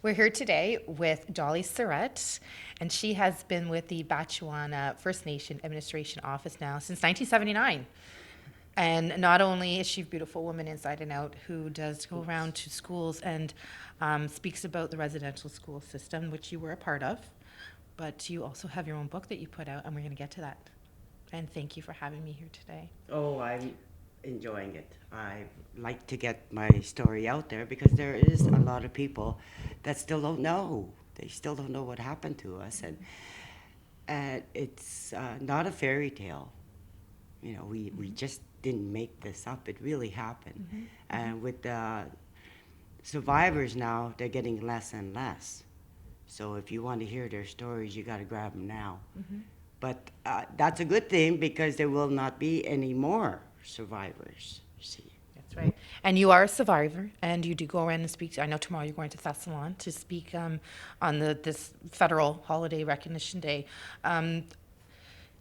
We're here today with Dolly Syrette, and she has been with the Batchewana First Nation Administration Office now since 1979. And not only is she a beautiful woman inside and out who does go around to schools and speaks about the residential school system, which you were a part of, but you also have your own book that you put out, and we're going to get to that. And thank you for having me here today. Oh, I'm enjoying it. I like to get my story out there because there is a lot of people that still don't know. They still don't know what happened to us, and it's not a fairy tale. You know, we just didn't make this up. It really happened. Mm-hmm. And with the survivors now, they're getting less and less. So if you want to hear their stories, you got to grab them now. Mm-hmm. But that's a good thing because there will not be any more survivors. See. That's right. And you are a survivor, and you do go around and speak. I know tomorrow you're going to Thessalon to speak on this federal holiday recognition day.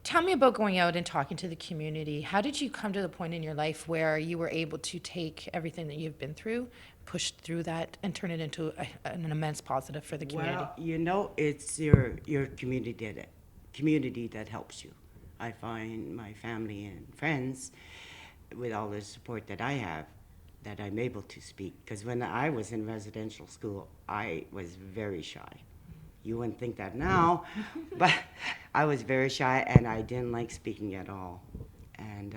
Tell me about going out and talking to the community. How did you come to the point in your life where you were able to take everything that you've been through, push through that, and turn it into an immense positive for the community? Well, you know, it's your community that helps you. I find my family and friends, with all the support that I have, that I'm able to speak. Because when I was in residential school, I was very shy. You wouldn't think that now, but I was very shy and I didn't like speaking at all. And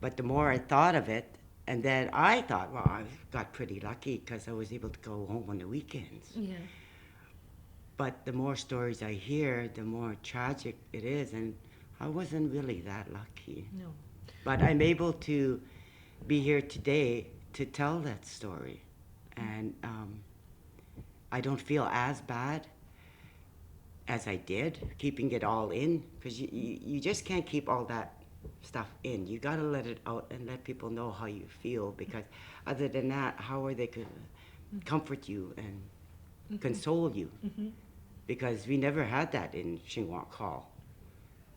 but the more I thought of it, and then I thought, well, I got pretty lucky because I was able to go home on the weekends. Yeah. But the more stories I hear, the more tragic it is, and I wasn't really that lucky. No. But I'm able to be here today to tell that story, and I don't feel as bad as I did, keeping it all in, because you just can't keep all that stuff in. You got to let it out and let people know how you feel, because other than that, how are they going to comfort you and console you? Mm-hmm. Because we never had that in Xinguang Hall.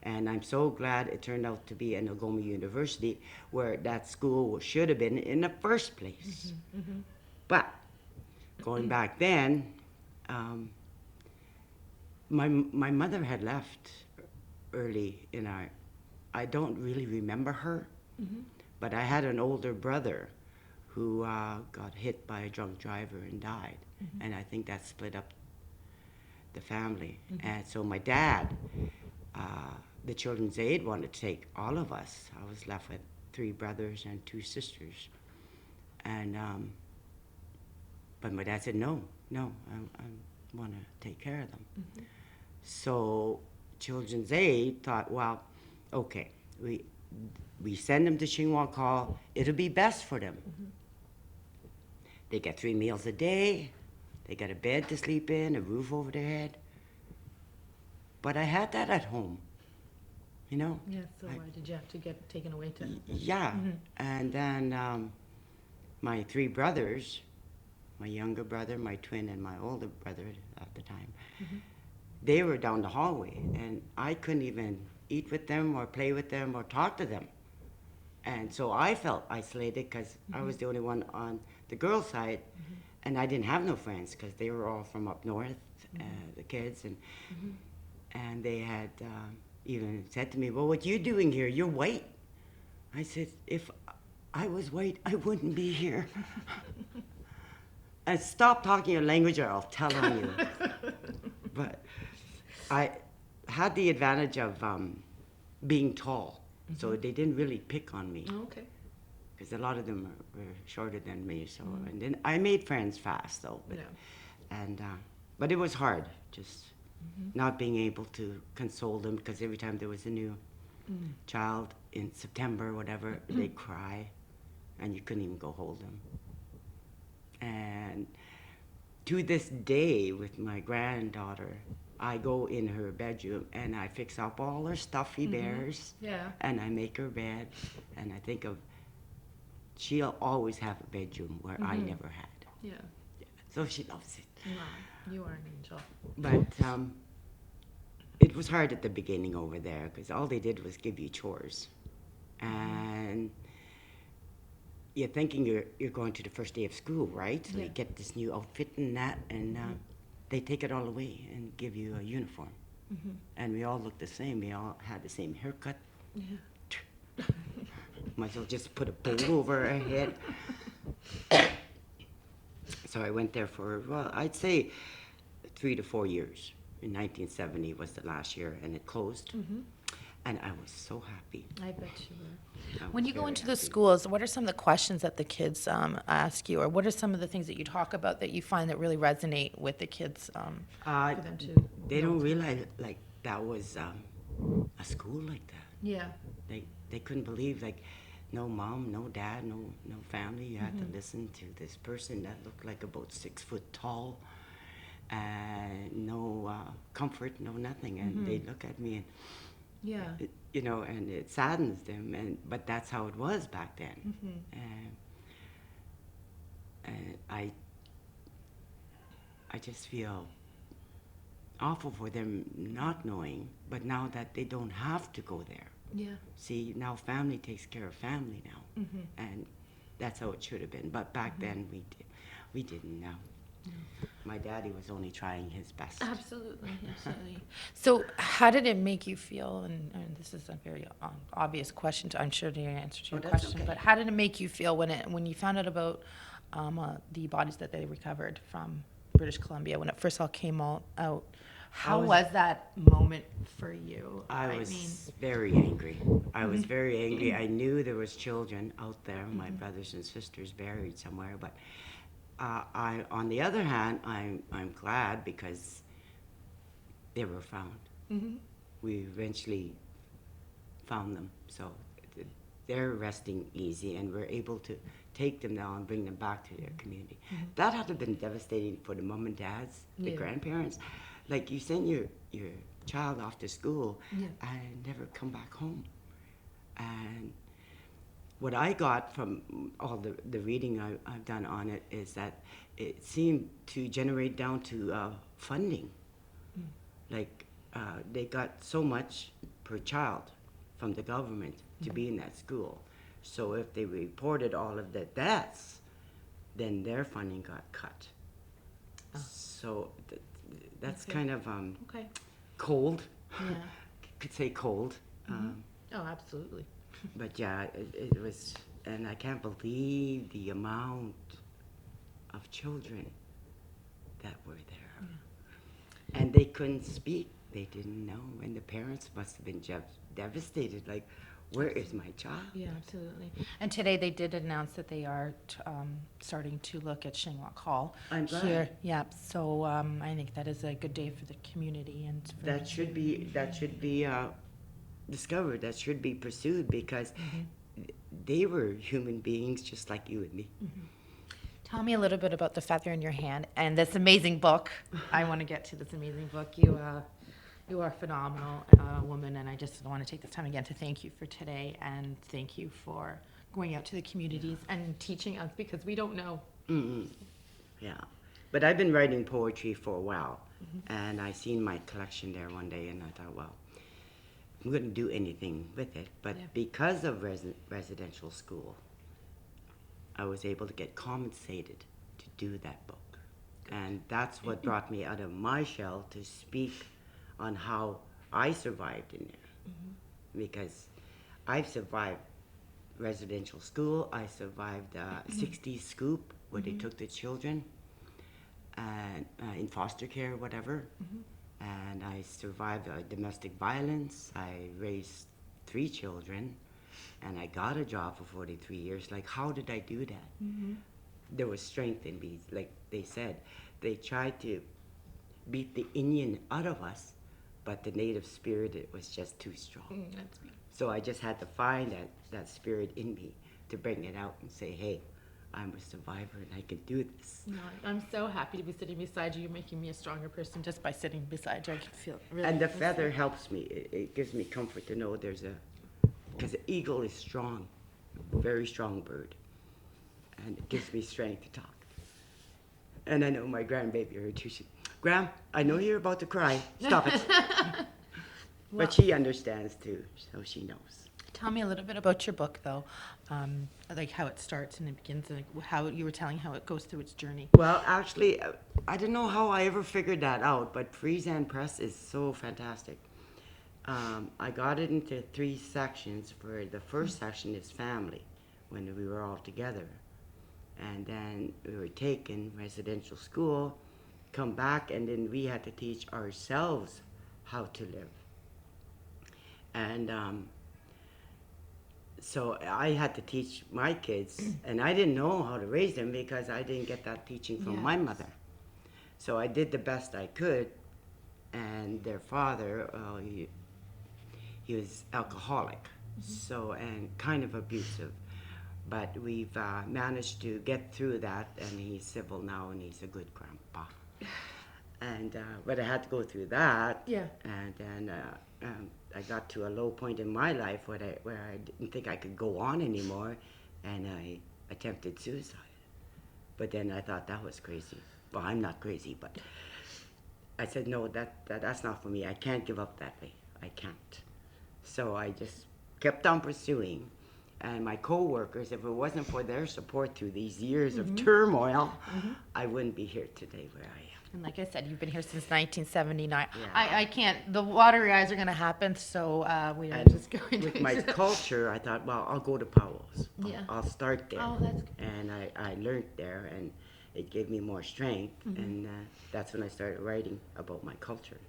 And I'm so glad it turned out to be in Algoma University, where that school should have been in the first place. Mm-hmm. Mm-hmm. But going back then, my mother had left early in our. I don't really remember her, Mm-hmm. but I had an older brother who got hit by a drunk driver and died, Mm-hmm. and I think that split up the family. Mm-hmm. And so my dad, the Children's Aid wanted to take all of us. I was left with 3 brothers and 2 sisters, and but my dad said no, I want to take care of them. Mm-hmm. So Children's Aid thought, well, okay, we send them to Xinguang Hall. It'll be best for them. Mm-hmm. They get 3 meals a day. They got a bed to sleep in, a roof over their head. But I had that at home, you know? Yeah, so why did you have to get taken away to? Yeah, Mm-hmm. and then my 3 brothers, my younger brother, my twin, and my older brother at the time, Mm-hmm. they were down the hallway, and I couldn't even eat with them or play with them or talk to them. And so I felt isolated because I was the only one on the girls' side, and I didn't have no friends because they were all from up north, the kids, and they had even said to me, well, what you doing here? You're white. I said, if I was white, I wouldn't be here. And stop talking your language or I'll tell on you. But I had the advantage of being tall, so they didn't really pick on me. Oh, okay. Because a lot of them were shorter than me, so and then I made friends fast though. But, Yeah. and but it was hard, just not being able to console them, because every time there was a new child in September or whatever, they'd cry, and you couldn't even go hold them. And to this day, with my granddaughter, I go in her bedroom and I fix up all her stuffy bears, Yeah. and I make her bed, and I think of she'll always have a bedroom where I never had. Yeah. So she loves it. Wow. You are an angel. But it was hard at the beginning over there because all they did was give you chores. And you're thinking you're going to the first day of school, right? So Yeah. you get this new outfit and that, and they take it all away and give you a uniform. And we all look the same. We all had the same haircut. Yeah. Might as well just put a bowl over our head. So I went there for, well, I'd say 3 to 4 years. In 1970 was the last year, and it closed. And I was so happy. I bet you were. I When was you go very into the happy. schools, what are some of the questions that the kids ask you, or what are some of the things that you talk about that you find that really resonate with the kids Uh, for them to they know don't to- realize like that was a school like that. Yeah. They couldn't believe like no mom, no dad, no family. You had to listen to this person that looked like about 6 foot tall, and no comfort, no nothing. And they look at me and Yeah. you know, and it saddens them. But that's how it was back then. And I just feel awful for them not knowing, but now that they don't have to go there. Yeah. See, now family takes care of family now, and that's how it should have been. But back then we didn't know. My daddy was only trying his best. Absolutely, absolutely. So, how did it make you feel? And this is a very obvious question. I'm sure to answer to your that's question, okay. but how did it make you feel when you found out about the bodies that they recovered from British Columbia when it first all came all out? How was that moment for you? I mean, was very angry. I was very angry. I knew there was children out there, my brothers and sisters buried somewhere. But on the other hand, I'm glad because they were found. We eventually found them, so they're resting easy, and we're able to take them now and bring them back to their community. That had to have been devastating for the mom and dads, the Yeah. grandparents. Like you send your child off to school Yeah. and never come back home. And what I got from all the reading I've done on it is that it seemed to generate down to funding. Like they got so much per child from the government to be in that school. So if they reported all of the deaths, then their funding got cut. So that's Okay. kind of okay. cold. Yeah. Could say cold. Oh, absolutely. But yeah, it was, and I can't believe the amount of children that were there. And they couldn't speak. They didn't know. And the parents must have been devastated. Like, where is my child? Yeah, absolutely. And today they did announce that they are starting to look at Shingwalk Hall I'm glad. here. Yeah, so I think that is a good day for the community and for That should be discovered. That should be pursued because they were human beings just like you and me. Tell me a little bit about the feather in your hand and this amazing book. I want to get to this amazing book. You are a phenomenal woman, and I just want to take this time again to thank you for today and thank you for going out to the communities and teaching us because we don't know. Yeah, but I've been writing poetry for a while, and I seen my collection there one day, and I thought, well, I'm going to do anything with it. But Yeah. because of residential school, I was able to get compensated to do that book, and that's what brought me out of my shell to speak on how I survived in there, because I've survived residential school. I survived 60s scoop where they took the children and in foster care, whatever. And I survived domestic violence. I raised 3 children, and I got a job for 43 years. Like, how did I do that? There was strength in me. Like they said, they tried to beat the Indian out of us, but the native spirit, it was just too strong. That's me. So I just had to find that spirit in me to bring it out and say, hey, I'm a survivor and I can do this. No, I'm so happy to be sitting beside you. You're making me a stronger person just by sitting beside you. I can feel really. And the feather helps me. It gives me comfort to know there's because the eagle is strong, very strong bird. And it gives me strength to talk. And I know my grandbaby heard too. Gram, I know you're about to cry. Stop it. Well- But she understands too, so she knows. Tell me a little bit about your book, though, like how it starts and it begins, like how you were telling how it goes through its journey. Well, actually, I don't know how I ever figured that out, but Freeze and Press is so fantastic. I got it into 3 sections. For the first section is family, when we were all together. And then we were taken residential school, come back, and then we had to teach ourselves how to live. And so I had to teach my kids, and I didn't know how to raise them because I didn't get that teaching from my mother. So I did the best I could, and their father, he was alcoholic, so, and kind of abusive. But we've managed to get through that, and he's civil now, and he's a good grandpa. And but I had to go through that. Yeah. And then I got to a low point in my life where I didn't think I could go on anymore, and I attempted suicide. But then I thought that was crazy. Well, I'm not crazy, but I said, no, that's not for me. I can't give up that way. I can't. So I just kept on pursuing. And my co-workers, if it wasn't for their support through these years of turmoil, I wouldn't be here today where I am. And like I said, you've been here since 1979. Yeah. I can't, the watery eyes are going to happen, so we are And just going with to. my culture, I thought, well, I'll go to Powell's. Yeah. I'll start there. Oh, that's good. And I learned there, and it gave me more strength. And that's when I started writing about my culture.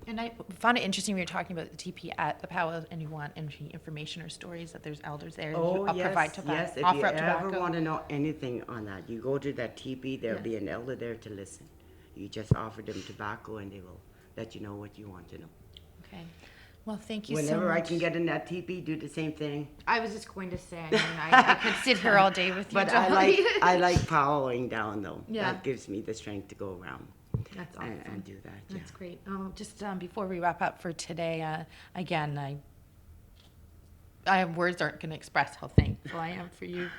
And I found it interesting when you were talking about the TP at the Powell, and you want any information or stories that there's elders there. Oh, I'll yes, provide tobacco, yes. If offer you up ever tobacco. want to know anything on that, you go to that teepee, there'll Yeah. be an elder there to listen. You just offer them tobacco, and they will let you know what you want to know. Okay. Well, thank you so much. Whenever I can get in that teepee, do the same thing. I was just going to say, I mean, I could sit here all day with you, But Dolly. I like powering down, though. Yeah. That gives me the strength to go around That's awesome. and do that. Yeah. That's great. Just before we wrap up for today, again, words aren't going to express how thankful I am for you.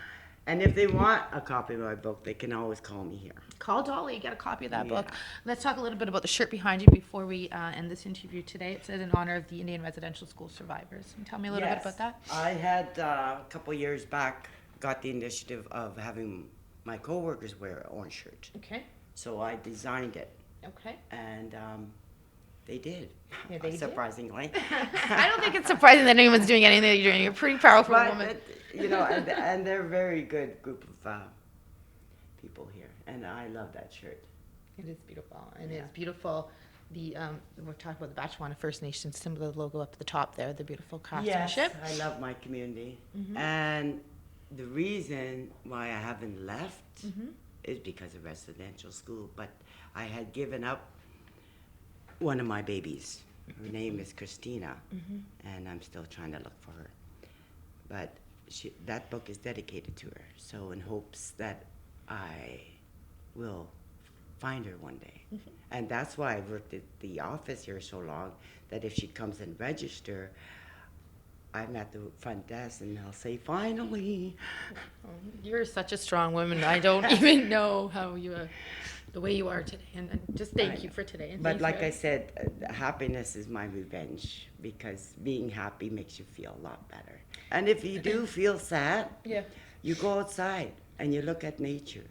And if they want a copy of my book, they can always call me here. Call Dolly, get a copy of that Yeah. book. Let's talk a little bit about the shirt behind you before we end this interview today. It says in honor of the Indian Residential School survivors. Can you tell me a little bit about that? I had a couple years back got the initiative of having my coworkers wear an orange shirt. Okay. So I designed it, Okay. and they did. Yeah, they did? surprisingly. I don't think it's surprising that anyone's doing anything that you're doing. You're a pretty powerful woman. And they're a very good group of people here, and I love that shirt. It is beautiful, and Yeah. it's beautiful. We're talking about the Batchewana First Nation symbol, the logo up at the top there, the beautiful craftsmanship. I love my community, and the reason why I haven't left is because of residential school. But I had given up one of my babies. Her name is Christina, and I'm still trying to look for her. But that book is dedicated to her, so in hopes that I will find her one day. And that's why I worked at the office here so long, that if she comes and register, I'm at the front desk and I'll say, finally. You're such a strong woman. I don't even know how you are, the way you are today. And just thank you for today. And But thank like you. I said, happiness is my revenge, because being happy makes you feel a lot better. And if you do feel sad, Yeah. you go outside and you look at nature.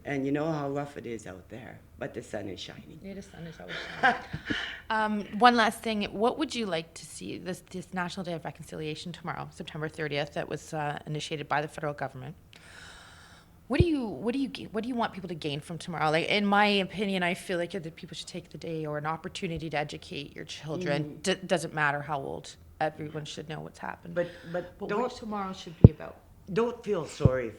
And you know how rough it is out there, but the sun is shining. Yeah, the sun is always shining. One last thing. What would you like to see this National Day of Reconciliation tomorrow, September 30th, that was initiated by the federal government? What do you want people to gain from tomorrow? Like, in my opinion, I feel like that people should take the day or an opportunity to educate your children. Doesn't matter how old. Everyone should know what's happened. But what don't tomorrow should be about. don't feel sorry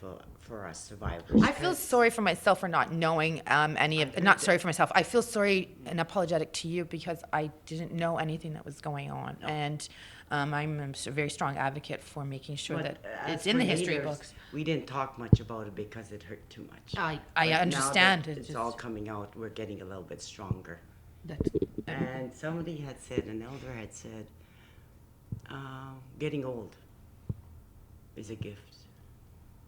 for us survivors. I feel sorry for myself for not knowing any of. Not sorry for myself. I feel sorry and apologetic to you because I didn't know anything that was going on, and I'm a very strong advocate for making sure But that as it's in the for history leaders, books. We didn't talk much about it because it hurt too much. I But now understand. that it's all coming out, we're getting a little bit stronger. That's, And somebody had said, an elder had said, getting old is a gift.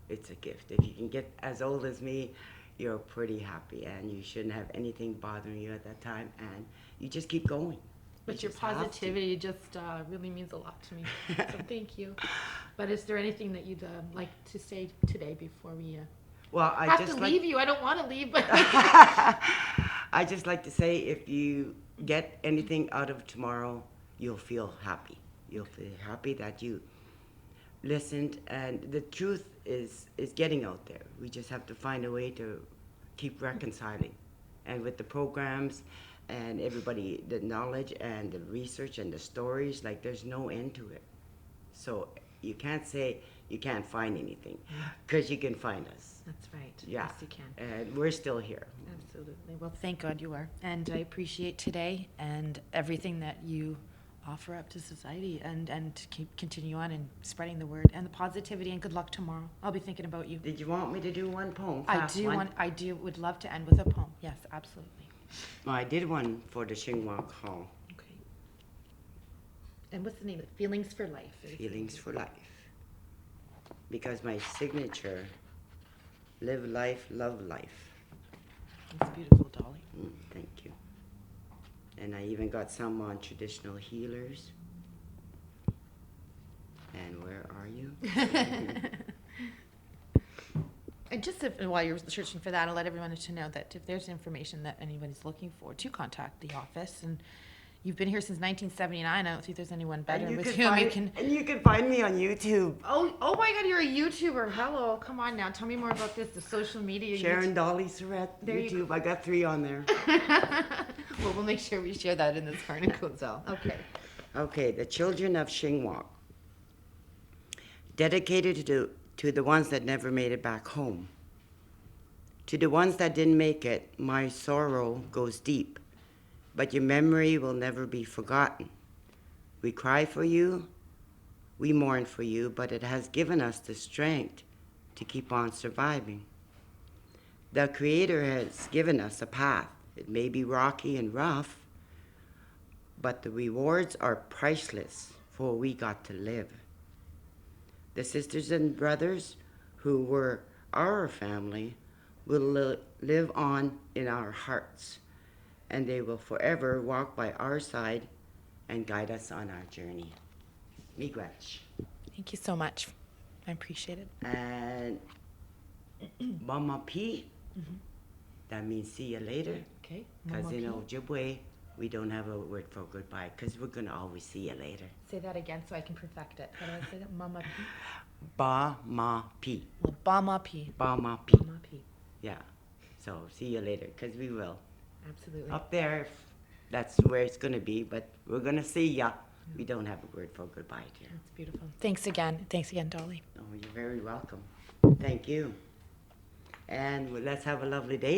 It's a gift. If you can get as old as me, you're pretty happy, and you shouldn't have anything bothering you at that time, and you just keep going. But your just have to. positivity just really means a lot to me. So thank you. But is there anything that you'd like to say today before we Well, I have just to like leave you? I don't want to leave, but I just like to say, if you get anything out of tomorrow, you'll feel happy. You'll feel happy that you listened, and the truth is getting out there. We just have to find a way to keep reconciling, and with the programs and everybody, the knowledge and the research and the stories, like there's no end to it. So you can't say you can't find anything, because you can find us. that's right. Yeah, Yes, you can. and we're still here. Absolutely. Well, thank God you are. And I appreciate today and everything that you offer up to society, and keep continue on and spreading the word and the positivity, and good luck tomorrow. I'll be thinking about you. Did you want me to do one poem? I Fast do one? want, would love to end with a poem. Yes, absolutely. Oh, I did one for the Shingwak Hall. Okay. And what's the name of it? Feelings for Life. Feelings for Life. Because my signature, live life, love life. It's beautiful, Dolly. Thank you. And I even got some on traditional healers. And where are you? And just while you're searching for that, I'll let everyone to know that if there's information that anybody's looking for, to contact the office. And you've been here since 1979. I don't think there's anyone better with whom you can. And you can find me on YouTube. Oh my God, you're a YouTuber. Hello, come on now. Tell me more about this, the social media. Sharon, Dolly, Syrette, There you YouTube. I got 3 on there. Well, we'll make sure we share that in this article as well. Okay. Okay, the children of Shingwak. Dedicated to the ones that never made it back home. To the ones that didn't make it, my sorrow goes deep, but your memory will never be forgotten. We cry for you, we mourn for you, but it has given us the strength to keep on surviving. The Creator has given us a path. It may be rocky and rough, but the rewards are priceless, for we got to live. The sisters and brothers who were our family will live on in our hearts, and they will forever walk by our side and guide us on our journey. Miigwech. Thank you so much. I appreciate it. And Mama P, that means see you later. Okay. Because Mama in P. Ojibwe, we don't have a word for goodbye, because we're going to always see you later. Say that again so I can perfect it. How do I say that? Mama P. Ba Ma P. Bama P. Ba Ma P. Mama P. Yeah. So see you later, because we will. Absolutely. Up there, that's where it's going to be, but we're going to see ya. We don't have a word for goodbye here. That's beautiful. Thanks again. Thanks again, Dolly. Oh, you're very welcome. Thank you. And let's have a lovely day.